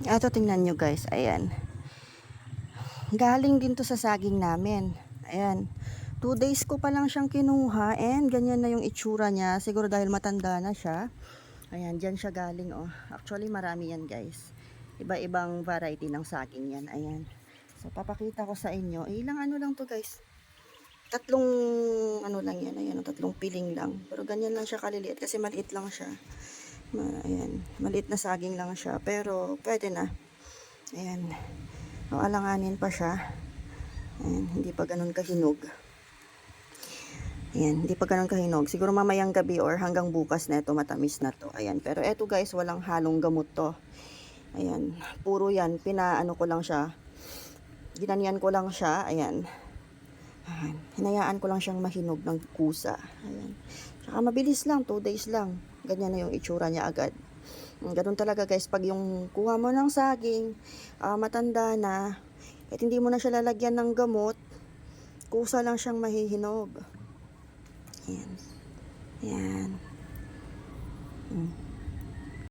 Ito tingnan nyo guys, ayan. Galing din to sa saging namin. Ayan. 2 days ko pa lang siyang kinuha and ganyan na yung itsura niya. Siguro dahil matanda na siya. Ayan, dyan siya galing oh. Actually marami yan guys. Iba-ibang variety ng saging yan. Ayan. So papakita ko sa inyo. Ilang ano lang to guys. Tatlong ano lang yan. Ayan, tatlong piling lang. Pero ganyan lang siya kaliliit kasi maliit lang siya. Ayan, maliit na saging lang siya. Pero pwede na. Ayan. O, alanganin pa siya. Ayan, hindi pa ganun kahinog. Ayan, hindi pa ganun kahinog. Siguro mamayang gabi or hanggang bukas na ito, matamis na to. Ayan, pero eto guys, walang halong gamot to. Ayan, puro yan, pinaano ko lang siya. Ginanyan ko lang siya, ayan. Ayan, hinayaan ko lang siyang mahinog ng kusa. Ayan. Saka mabilis lang, 2 days lang. Ganyan na yung itsura niya agad. Ganun talaga guys, pag yung kuha mo ng saging, matanda na, at hindi mo na siya lalagyan ng gamot, kusa lang siyang mahihinog. Ayan. Ayan.